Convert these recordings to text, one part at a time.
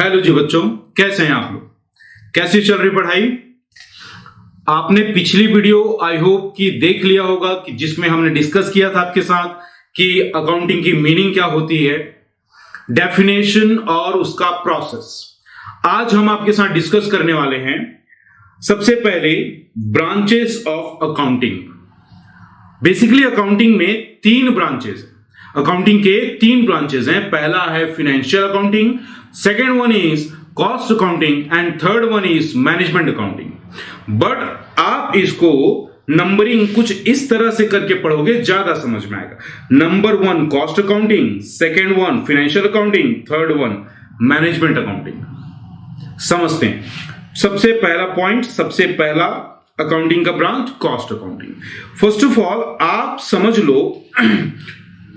Hello जी बच्चों, कैसे हैं आप लोग? कैसी चल रही पढ़ाई? आपने पिछली वीडियो आई होप कि देख लिया होगा कि जिसमें हमने डिस्कस किया था आपके साथ कि अकाउंटिंग की मीनिंग क्या होती है, डेफिनेशन और उसका प्रोसेस। आज हम आपके साथ डिस्कस करने वाले हैं सबसे पहले branches of accounting. Basically accounting में तीन ब्रांचेस, अकाउंटिंग के तीन ब्रांचेस हैं। पहला है financial accounting, second one is cost accounting and third one is management accounting. But आप इसको नंबरिंग कुछ इस तरह से करके पढ़ोगे, ज्यादा समझ में आएगा। Number one cost accounting, second one financial accounting, third one management accounting. समझते हैं। सबसे पहला पॉइंट, सबसे पहला अकाउंटिंग का branch cost accounting. First of all आप समझ लो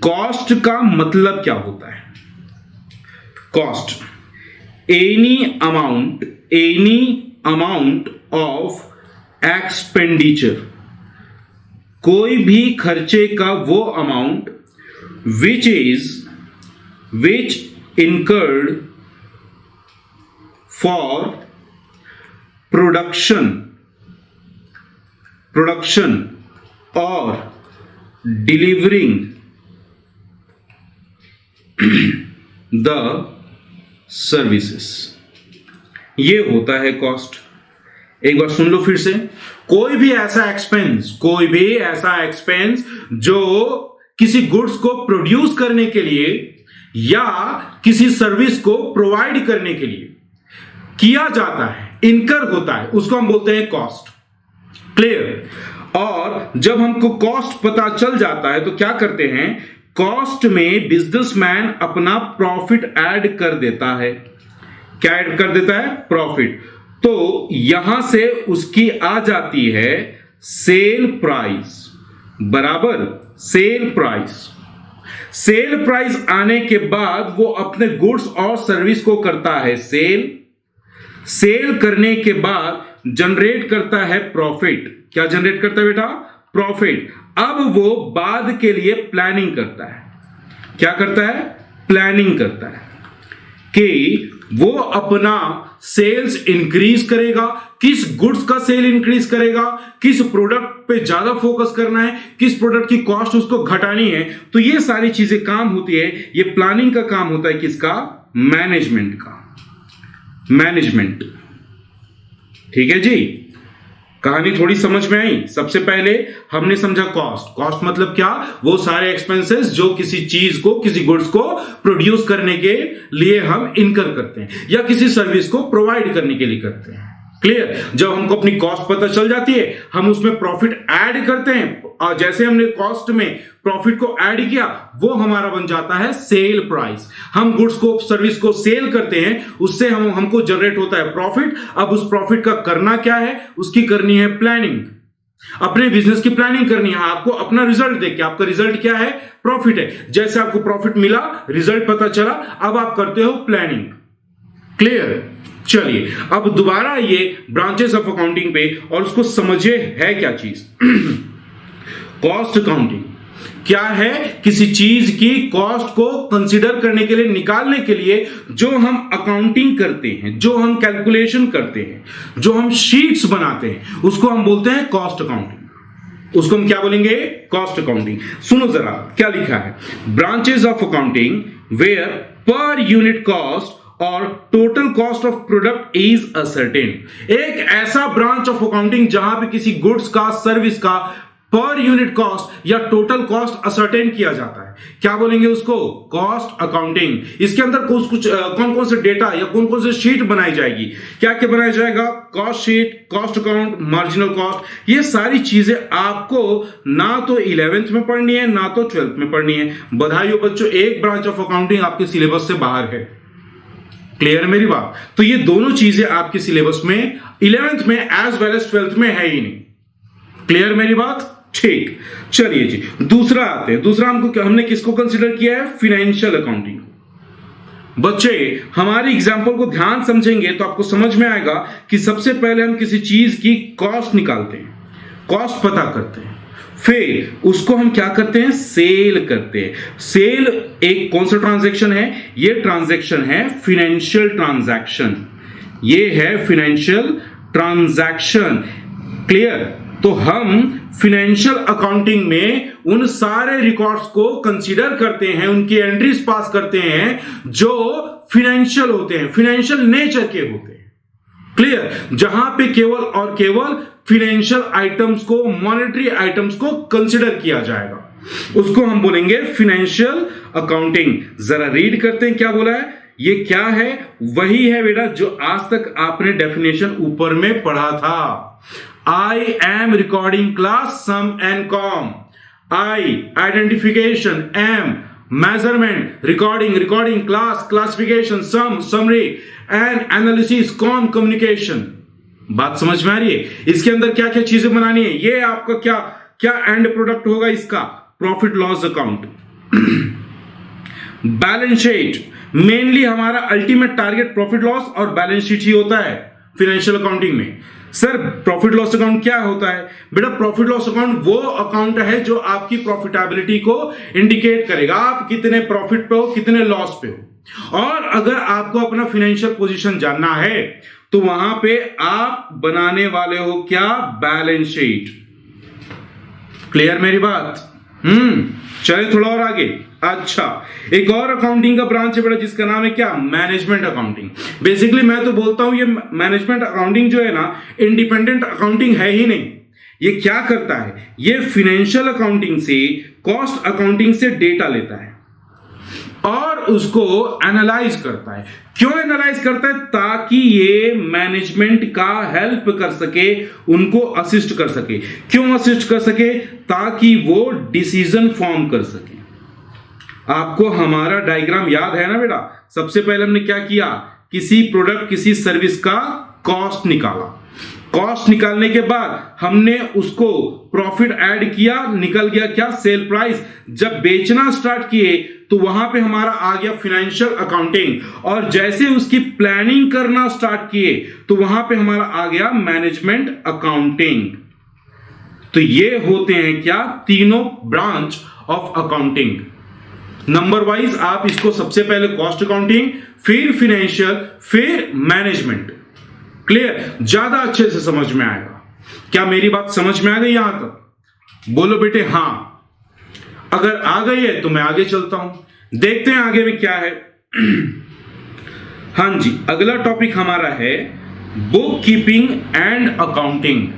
कॉस्ट का मतलब क्या होता है। Cost any amount of expenditure, कोई भी खर्चे का वो amount which incurred for production और डिलीवरिंग द सर्विसेस, ये होता है कॉस्ट। एक बार सुन लो फिर से। कोई भी ऐसा एक्सपेंस जो किसी गुड्स को प्रोड्यूस करने के लिए या किसी सर्विस को प्रोवाइड करने के लिए किया जाता है, इनकर होता है, उसको हम बोलते हैं कॉस्ट। क्लियर? और जब हमको कॉस्ट पता चल जाता है तो क्या करते हैं, कॉस्ट में बिजनेसमैन अपना प्रॉफिट ऐड कर देता है। क्या ऐड कर देता है? प्रॉफिट। तो यहां से उसकी आ जाती है सेल प्राइस बराबर सेल प्राइस। सेल प्राइस आने के बाद वो अपने गुड्स और सर्विस को करता है सेल करने के बाद जनरेट करता है प्रॉफिट। क्या जनरेट करता है बेटा? प्रॉफिट। अब वो बाद के लिए प्लानिंग करता है। क्या करता है? प्लानिंग करता है कि वो अपना सेल्स इंक्रीज करेगा, किस गुड्स का सेल इंक्रीज करेगा, किस प्रोडक्ट पे ज्यादा फोकस करना है, किस प्रोडक्ट की कॉस्ट उसको घटानी है। तो ये सारी चीजें काम होती है, ये प्लानिंग का काम होता है। किसका? मैनेजमेंट का। मैनेजमेंट। ठीक है जी, कहानी थोड़ी समझ में आई। सबसे पहले हमने समझा कॉस्ट मतलब क्या? वो सारे एक्सपेंसेस जो किसी चीज को, किसी गुड्स को प्रोड्यूस करने के लिए हम इनकर करते हैं या किसी सर्विस को प्रोवाइड करने के लिए करते हैं। क्लियर? जब हमको अपनी कॉस्ट पता चल जाती है हम उसमें प्रॉफिट ऐड करते हैं, और जैसे हमने कॉस्ट में प्रॉफिट को ऐड किया वो हमारा बन जाता है सेल प्राइस। हम गुड्स को, सर्विस को सेल करते हैं, उससे हमको जनरेट होता है प्रॉफिट। अब उस प्रॉफिट का करना क्या है? उसकी करनी है प्लानिंग। अपने बिजनेस की प्लानिंग करनी है आपको। अपना रिजल्ट देखिए, आपका रिजल्ट क्या है? प्रॉफिट है। जैसे आपको प्रॉफिट मिला, रिजल्ट पता चला, अब आप करते हो प्लानिंग। क्लियर? चलिए अब दोबारा ये ब्रांचेस ऑफ अकाउंटिंग पे, और उसको समझिए है क्या चीज। कॉस्ट अकाउंटिंग क्या है? किसी चीज की कॉस्ट को कंसीडर करने के लिए, निकालने के लिए जो हम अकाउंटिंग करते हैं, जो हम कैलकुलेशन करते हैं, जो हम शीट्स बनाते हैं, उसको हम बोलते हैं कॉस्ट अकाउंटिंग। उसको हम क्या बोलेंगे? Cost accounting. सुनो जरा क्या लिखा है। Branches of accounting where per unit cost और total cost of product is ascertained. एक ऐसा ब्रांच ऑफ अकाउंटिंग जहां पे किसी गुड्स का, सर्विस का पर यूनिट कॉस्ट या टोटल कॉस्ट असर्टेन किया जाता है। क्या बोलेंगे उसको? Cost accounting. इसके अंदर कुछ कौन कौन से डेटा या कौन कौन से शीट बनाई जाएगी? क्या क्या बनाया जाएगा? Cost sheet, cost account, marginal cost. ये सारी चीजें आपको ना तो 11th में पढ़नी है ना तो 12th में पढ़नी है। बधाई हो बच्चों, एक ब्रांच ऑफ अकाउंटिंग आपके सिलेबस से बाहर है। क्लियर मेरी बात? तो ये दोनों चीजें आपके सिलेबस में 11th में एज वेल एज 12th में है ही नहीं। क्लियर मेरी बात? ठीक, चलिए जी दूसरा आते हैं। दूसरा हमने किसको कंसीडर किया है? Financial accounting. बच्चे हमारी एग्जांपल को ध्यान समझेंगे तो आपको समझ में आएगा कि सबसे पहले हम किसी चीज की कॉस्ट निकालते हैं, कॉस्ट पता करते हैं। फिर उसको हम क्या करते हैं, सेल करते हैं। सेल एक कौन सा ट्रांजैक्शन है, ये ट्रांजैक्शन है फाइनेंशियल ट्रांजैक्शन, ये है फाइनेंशियल ट्रांजैक्शन। क्लियर? तो हम फाइनेंशियल अकाउंटिंग में उन सारे रिकॉर्ड्स को कंसीडर करते हैं, उनकी एंट्रीज पास करते हैं जो फाइनेंशियल होते हैं, फाइनेंशियल नेचर के होते हैं। क्लियर? जहां पे केवल और केवल फाइनेंशियल आइटम्स को, मॉनेटरी आइटम्स को कंसीडर किया जाएगा, उसको हम बोलेंगे फाइनेंशियल अकाउंटिंग। जरा रीड करते हैं क्या बोला है। ये क्या है, वही है बेटा जो आज तक आपने डेफिनेशन ऊपर में पढ़ा था। I am recording class sum and com. I identification, M measurement, recording class classification, sum summary and analysis, com communication। बात समझ में आ रही है? इसके अंदर क्या क्या चीजें बनानी है, ये आपका क्या क्या एंड प्रोडक्ट होगा इसका, profit loss account. Balance sheet, mainly हमारा अल्टीमेट टारगेट प्रॉफिट लॉस और बैलेंस शीट ही होता है फाइनेंशियल अकाउंटिंग में। सर प्रॉफिट लॉस अकाउंट क्या होता है? बेटा प्रॉफिट लॉस अकाउंट वो अकाउंट है जो आपकी प्रॉफिटेबिलिटी को इंडिकेट करेगा, आप कितने प्रॉफिट पे हो, कितने लॉस पे हो। और अगर आपको अपना फाइनेंशियल पोजीशन जानना है तो वहां पे आप बनाने वाले हो क्या, बैलेंस शीट। क्लियर मेरी बात? चले थोड़ा और आगे। अच्छा, एक और अकाउंटिंग का ब्रांच है बेटा जिसका नाम है क्या, मैनेजमेंट अकाउंटिंग। बेसिकली मैं तो बोलता हूं ये मैनेजमेंट अकाउंटिंग जो है ना, इंडिपेंडेंट अकाउंटिंग है ही नहीं। ये क्या करता है, ये फाइनेंशियल अकाउंटिंग से, कॉस्ट अकाउंटिंग से डेटा लेता है और उसको एनालाइज करता है। क्यों एनालाइज करता है? ताकि ये मैनेजमेंट का हेल्प कर सके, उनको असिस्ट कर सके। क्यों असिस्ट कर सके? ताकि वो डिसीजन फॉर्म कर सके। आपको हमारा डायग्राम याद है ना बेटा? सबसे पहले हमने क्या किया, किसी प्रोडक्ट किसी सर्विस का कॉस्ट निकाला। कॉस्ट निकालने के बाद हमने उसको प्रॉफिट ऐड किया, निकल गया क्या, सेल प्राइस। जब बेचना स्टार्ट किए तो वहां पे हमारा आ गया फाइनेंशियल अकाउंटिंग, और जैसे उसकी प्लानिंग करना स्टार्ट किए तो वहां पे हमारा आ गया मैनेजमेंट अकाउंटिंग। तो ये होते हैं क्या, तीनों branch of accounting. Number wise आप इसको सबसे पहले कॉस्ट अकाउंटिंग, फिर फाइनेंशियल, फिर मैनेजमेंट। क्लियर? ज्यादा अच्छे से समझ में आएगा। क्या मेरी बात समझ में आ गई यहां तक? बोलो बेटे हाँ। अगर आ गई है तो मैं आगे चलता हूं, देखते हैं आगे में क्या है। हां जी, अगला टॉपिक हमारा है बुक कीपिंग एंड अकाउंटिंग।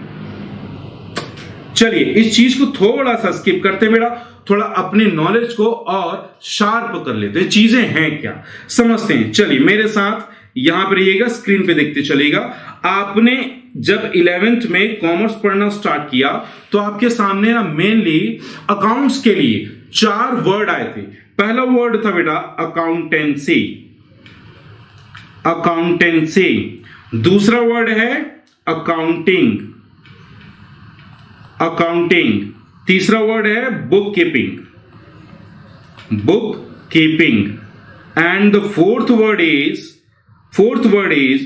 चलिए इस चीज को थोड़ा सा स्किप करते हैं बेटा, थोड़ा अपने नॉलेज को और शार्प कर लेते हैं, चीजें हैं क्या समझते हैं। चलिए मेरे साथ यहां पर रहिएगा, स्क्रीन पे देखते चलेगा। आपने जब 11th में कॉमर्स पढ़ना स्टार्ट किया तो आपके सामने ना मेनली अकाउंट्स के लिए 4 वर्ड आए थे। पहला वर्ड था बेटा अकाउंटेंसी, अकाउंटेंसी। दूसरा वर्ड है अकाउंटिंग, अकाउंटिंग। तीसरा वर्ड है book keeping, book keeping. And the fourth word is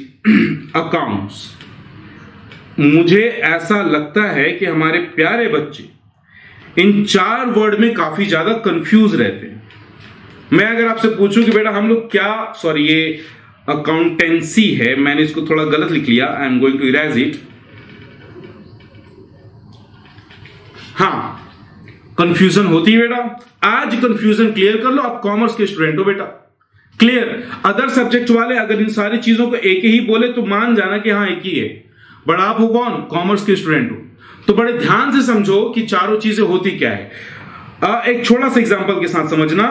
accounts. मुझे ऐसा लगता है कि हमारे प्यारे बच्चे इन 4 वर्ड में काफी ज्यादा कंफ्यूज रहते हैं। मैं अगर आपसे पूछूं कि बेटा हम लोग क्या, सॉरी ये अकाउंटेंसी है, मैंने इसको थोड़ा गलत लिख लिया, I am going to erase it. हाँ, कंफ्यूजन होती है बेटा। आज कंफ्यूजन क्लियर कर लो, आप कॉमर्स के स्टूडेंट हो बेटा। क्लियर? अदर सब्जेक्ट वाले अगर इन सारी चीजों को एक ही बोले तो मान जाना कि हाँ एक ही है, बट आप हो कौन, कॉमर्स के स्टूडेंट हो। तो बड़े ध्यान से समझो कि चारों चीजें होती क्या है। एक छोटा सा एग्जांपल के साथ समझना।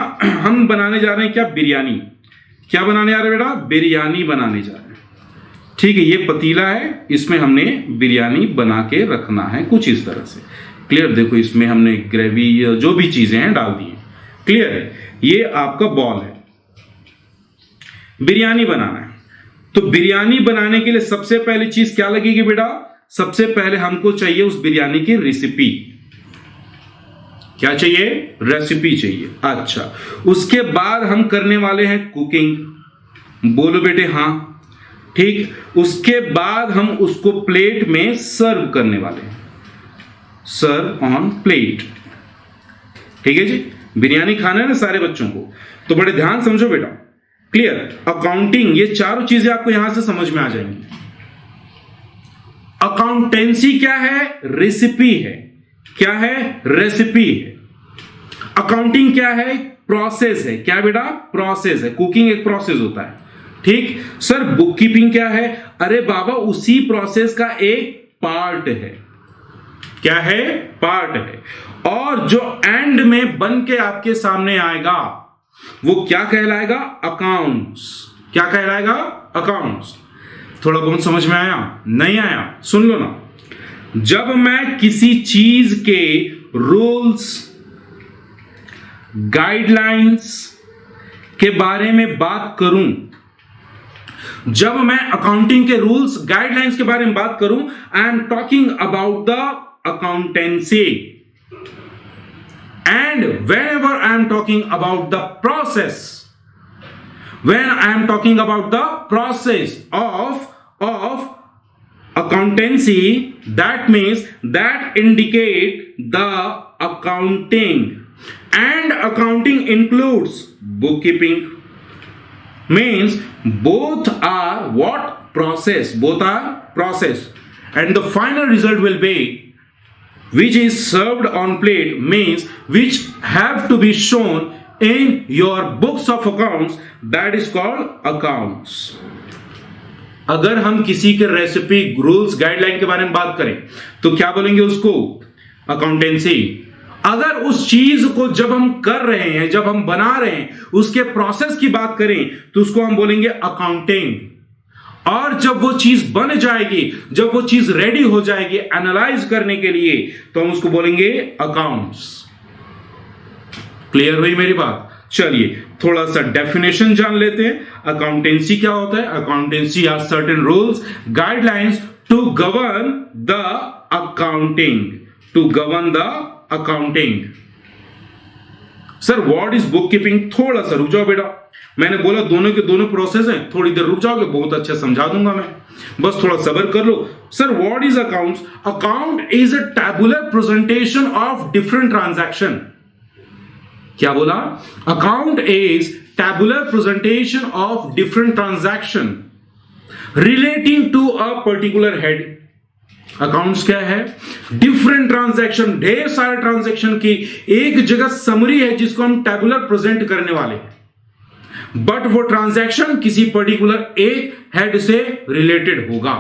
हम बनाने जा रहे हैं क्या, बिरयानी। क्या बनाने जा रहे हैं बेटा, बिरयानी बनाने जा रहे हैं। ठीक है, ये पतीला है, इसमें हमने बिरयानी बना के रखना है कुछ इस तरह से। क्लियर? देखो इसमें हमने ग्रेवी जो भी चीजें हैं डाल दी हैं। क्लियर है? ये आपका बॉल है, बिरयानी बनाना है। तो बिरयानी बनाने के लिए सबसे पहली चीज क्या लगेगी बेटा, सबसे पहले हमको चाहिए उस बिरयानी की रेसिपी। क्या चाहिए, रेसिपी चाहिए। अच्छा, उसके बाद हम करने वाले हैं कुकिंग। बोलो बेटे हाँ। ठीक, उसके बाद हम उसको प्लेट में सर्व करने वाले हैं। Serve on plate. ठीक है जी, बिरयानी खाना है ना सारे बच्चों को, तो बड़े ध्यान समझो बेटा। क्लियर? अकाउंटिंग, ये चारों चीजें आपको यहां से समझ में आ जाएंगी। अकाउंटेंसी क्या है? रेसिपी है। क्या है? रेसिपी है। अकाउंटिंग क्या है? प्रोसेस है। क्या बेटा? प्रोसेस है। कुकिंग एक प्रोसेस होता है। ठीक सर, बुक कीपिंग क्या है? अरे बाबा, उसी प्रोसेस का एक पार्ट है। क्या है? पार्ट है। और जो एंड में बन के आपके सामने आएगा वो क्या कहलाएगा? अकाउंट्स। क्या कहलाएगा? अकाउंट्स। थोड़ा बहुत समझ में आया? नहीं आया? सुन लो ना। जब मैं किसी चीज के रूल्स गाइडलाइंस के बारे में बात करूं, जब मैं अकाउंटिंग के रूल्स गाइडलाइंस के बारे में बात करूं, I am talking about the accountancy. And whenever I am talking about the process, when I am talking about the process of accountancy, that means that indicate the accounting, and accounting includes bookkeeping. Means both are what? Process. Both are process, and the final result will be which is served on plate, means which have to be shown in your books of accounts, that is called accounts. अगर हम किसी के recipe, rules, guideline के बारे में बात करें तो क्या बोलेंगे उसको? अकाउंटेंसी। अगर उस चीज को जब हम कर रहे हैं, जब हम बना रहे हैं, उसके प्रोसेस की बात करें तो उसको हम बोलेंगे अकाउंटिंग। और जब वो चीज बन जाएगी, जब वो चीज रेडी हो जाएगी एनालाइज करने के लिए, तो हम उसको बोलेंगे अकाउंट्स। क्लियर हुई मेरी बात? चलिए थोड़ा सा डेफिनेशन जान लेते हैं। अकाउंटेंसी क्या होता है? Accountancy are certain rules guidelines to govern the accounting, to govern the accounting. Sir what is bookkeeping? थोड़ा सा रुक जाओ बेटा, मैंने बोला दोनों के दोनों प्रोसेस हैं, थोड़ी देर रुक जाओगे, बहुत अच्छा समझा दूंगा मैं, बस थोड़ा सब्र कर लो। Sir what is accounts? Account is a tabular presentation of different transaction. क्या बोला? Account is tabular presentation of different transaction relating to a particular head. Accounts क्या है? डिफरेंट ट्रांजैक्शन, ढेर सारे ट्रांजैक्शन की एक जगह समरी है जिसको हम टैबुलर प्रेजेंट करने वाले हैं, बट वो ट्रांजैक्शन किसी पर्टिकुलर एक हेड से रिलेटेड होगा।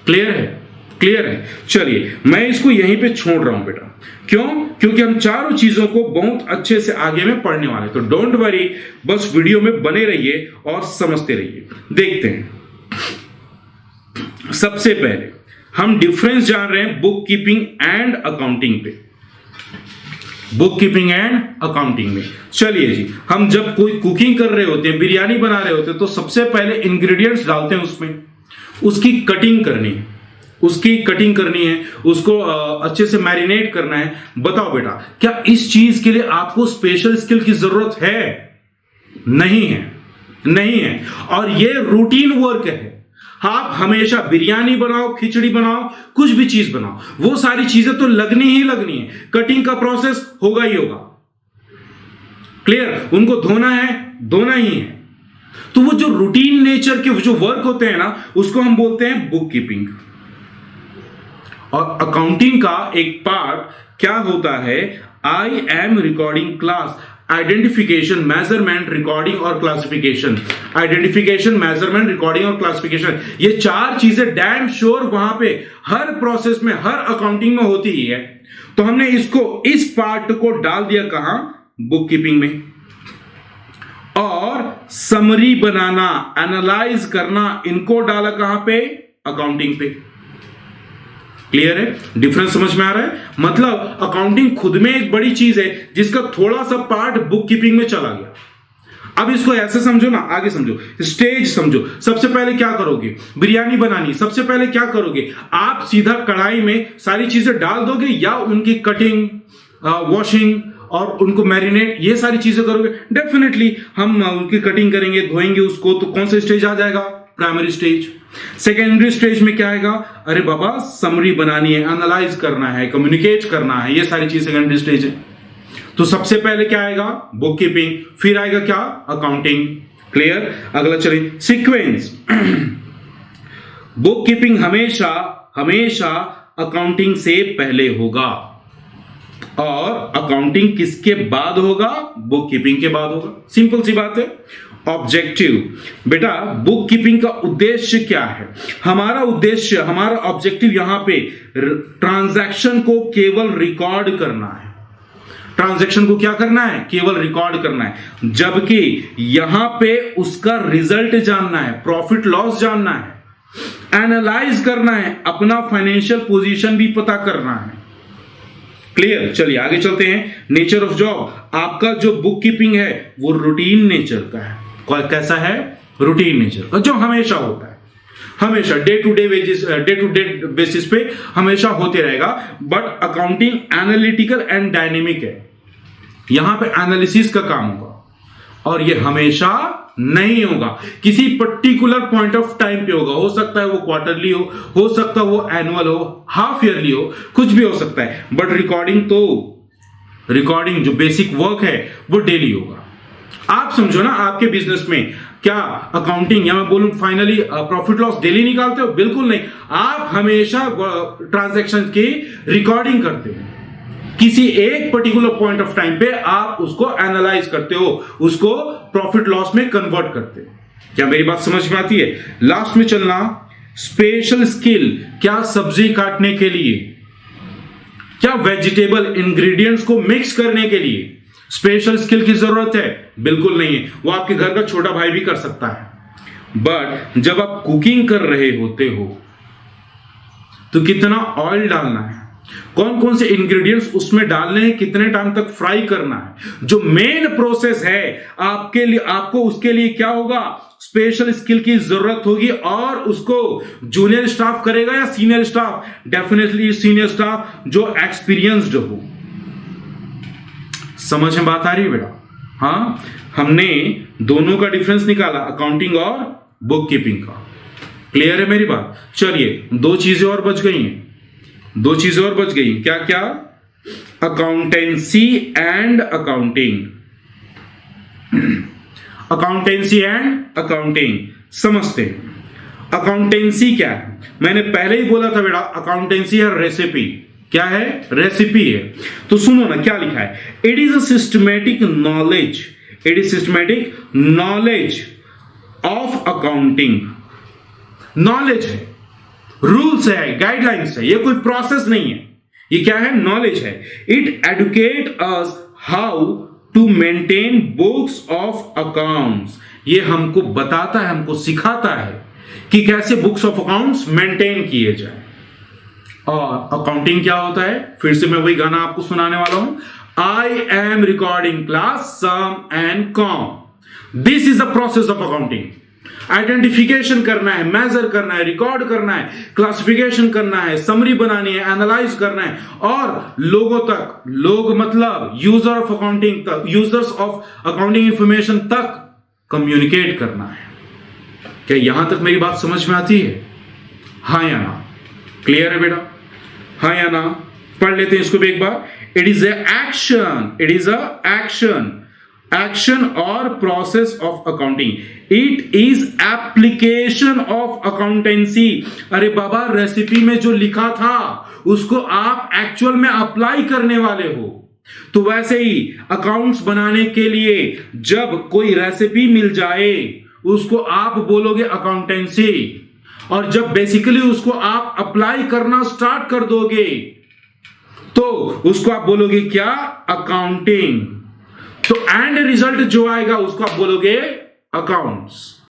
क्लियर है? क्लियर है? चलिए मैं इसको यहीं पे छोड़ रहा हूं बेटा। क्यों? क्योंकि हम चारों चीजों को बहुत अच्छे से आगे में पढ़ने वाले, तो डोंट वरी, बस वीडियो में बने रहिए और समझते रहिए। देखते हैं, सबसे पहले हम डिफरेंस जान रहे हैं बुक कीपिंग एंड अकाउंटिंग पे, बुक कीपिंग एंड अकाउंटिंग में। चलिए जी, हम जब कोई कुकिंग कर रहे होते हैं, बिरयानी बना रहे होते हैं, तो सबसे पहले इंग्रेडिएंट्स डालते हैं उसमें, उसकी कटिंग करनी है, उसकी कटिंग करनी है, उसको अच्छे से मैरिनेट करना है। बताओ बेटा, क्या इस चीज के लिए आपको स्पेशल स्किल की जरूरत है? नहीं है, नहीं है। और ये रूटीन वर्क है। आप हमेशा बिरयानी बनाओ, खिचड़ी बनाओ, कुछ भी चीज बनाओ, वो सारी चीजें तो लगनी ही लगनी है। कटिंग का प्रोसेस होगा ही होगा। क्लियर? उनको धोना है, धोना ही है। तो वो जो रूटीन नेचर के जो वर्क होते हैं ना, उसको हम बोलते हैं बुक कीपिंग। और अकाउंटिंग का एक पार्ट क्या होता है? आई am recording class, identification, measurement, recording और क्लासिफिकेशन। आइडेंटिफिकेशन, मेजरमेंट, रिकॉर्डिंग और क्लासिफिकेशन, ये चार चीजें डैम श्योर वहां पे हर प्रोसेस में, हर अकाउंटिंग में होती ही है। तो हमने इसको, इस पार्ट को डाल दिया कहां? बुक कीपिंग में। और समरी बनाना, एनालाइज करना, इनको डाला कहां पे? अकाउंटिंग पे। क्लियर है? डिफरेंस समझ में आ रहा है? मतलब अकाउंटिंग खुद में एक बड़ी चीज है जिसका थोड़ा सा पार्ट बुक कीपिंग में चला गया। अब इसको ऐसे समझो ना, आगे समझो, स्टेज समझो। सबसे पहले क्या करोगे? बिरयानी बनानी, सबसे पहले क्या करोगे? आप सीधा कढ़ाई में सारी चीजें डाल दोगे या उनकी कटिंग, वॉशिंग और उनको मैरिनेट, ये सारी चीजें करोगे? डेफिनेटली हम उनकी कटिंग करेंगे, धोएंगे उसको, तो कौन सा स्टेज आ जाएगा? Primary stage. सेकेंडरी स्टेज में क्या आएगा? अरे बाबा समरी बनानी है, एनालाइज करना है, कम्युनिकेट करना है, ये सारी चीज सेकेंडरी स्टेज है। तो सबसे पहले क्या आएगा? बुक कीपिंग, फिर आएगा क्या? अकाउंटिंग। क्लियर? अगला चलिए सीक्वेंस। बुक कीपिंग हमेशा हमेशा अकाउंटिंग से पहले होगा और अकाउंटिंग किसके बाद होगा? बुक कीपिंग के बाद होगा। सिंपल सी बात है। ऑब्जेक्टिव, बेटा बुक कीपिंग का उद्देश्य क्या है? हमारा उद्देश्य, हमारा ऑब्जेक्टिव यहां पे ट्रांजैक्शन को केवल रिकॉर्ड करना है। ट्रांजैक्शन को क्या करना है? केवल रिकॉर्ड करना है, जबकि यहां पे उसका रिजल्ट जानना है, प्रॉफिट लॉस जानना है, एनालाइज करना है, अपना फाइनेंशियल पोजीशन भी पता करना है। क्लियर? चलिए आगे चलते हैं। नेचर ऑफ जॉब, आपका जो बुक कीपिंग है वो रूटीन नेचर का है। कैसा है? रूटीन नेचर का, जो हमेशा होता है, हमेशा डे टू डे बेसिस पे हमेशा होते रहेगा। But accounting analytical and dynamic है, यहां पे एनालिसिस का काम होगा और ये हमेशा नहीं होगा, किसी पर्टिकुलर पॉइंट ऑफ टाइम पे होगा। हो सकता है वो क्वार्टरली हो सकता है वो एनुअल हो, हाफ ईयरली हो, कुछ भी हो सकता है। बट रिकॉर्डिंग जो बेसिक वर्क है वो डेली होगा। आप समझो ना, आपके बिजनेस में क्या अकाउंटिंग या मैं बोलूं फाइनली प्रॉफिट लॉस डेली निकालते हो? बिल्कुल नहीं। आप हमेशा ट्रांजैक्शन की रिकॉर्डिंग करते हो, किसी एक पर्टिकुलर पॉइंट ऑफ टाइम पे आप उसको एनालाइज करते हो, उसको प्रॉफिट लॉस में कन्वर्ट करते हो। क्या मेरी बात समझ में आती है? लास्ट में चलना, स्पेशल स्किल, क्या सब्जी काटने के लिए, क्या वेजिटेबल इंग्रेडिएंट्स को मिक्स करने के लिए स्पेशल स्किल की जरूरत है? बिल्कुल नहीं है, वो आपके घर का छोटा भाई भी कर सकता है। बट जब आप कुकिंग कर रहे होते हो तो कितना ऑयल डालना है, कौन कौन से इंग्रेडिएंट्स उसमें डालने हैं, कितने टाइम तक फ्राई करना है, जो मेन प्रोसेस है आपके लिए, आपको उसके लिए क्या होगा? स्पेशल स्किल की जरूरत होगी। और उसको जूनियर स्टाफ करेगा या senior staff? Definitely senior staff जो एक्सपीरियंस्ड हो। समझ में बात आ रही है बेटा? हाँ, हमने दोनों का डिफरेंस निकाला, अकाउंटिंग और बुक कीपिंग का। क्लियर है मेरी बात? चलिए दो चीजें और बच गई हैं, दो चीजें और बच गई। क्या क्या? Accountancy and accounting. Accountancy and accounting समझते हैं। अकाउंटेंसी क्या है? मैंने पहले ही बोला था बेटा, अकाउंटेंसी है रेसिपी। क्या है? रेसिपी है। तो सुनो ना क्या लिखा है, it is a systematic knowledge, it is systematic knowledge of accounting. Knowledge है, रूल्स है, गाइडलाइंस है, ये कोई प्रोसेस नहीं है, ये क्या है? नॉलेज है। It educate us how to maintain books of accounts, ये हमको बताता है, हमको सिखाता है कि कैसे बुक्स ऑफ अकाउंट्स मेंटेन किए जाए। और अकाउंटिंग क्या होता है? फिर से मैं वही गाना आपको सुनाने वाला हूं, आई एम रिकॉर्डिंग क्लास सम एंड कॉम। This is the process of accounting. Identification करना है, मेजर करना है, रिकॉर्ड करना है, क्लासिफिकेशन करना है, समरी बनानी है, एनालाइज करना है और लोगों तक, लोग मतलब यूजर ऑफ अकाउंटिंग तक, यूजर्स ऑफ अकाउंटिंग इंफॉर्मेशन तक कम्युनिकेट करना है। क्या यहां तक मेरी बात समझ में आती है? हाँ या ना? क्लियर है बेटा? हाँ या ना? पढ़ लेते हैं इसको भी एक बार। It is action, it is action और process of accounting. It is application of accountancy. अरे बाबा, रेसिपी में जो लिखा था उसको आप एक्चुअल में अप्लाई करने वाले हो। तो वैसे ही अकाउंट्स बनाने के लिए जब कोई रेसिपी मिल जाए उसको आप बोलोगे अकाउंटेंसी, और जब बेसिकली उसको आप अप्लाई करना स्टार्ट कर दोगे तो उसको आप बोलोगे क्या? अकाउंटिंग। तो एंड रिजल्ट जो आएगा उसको आप बोलोगे अकाउंट्स।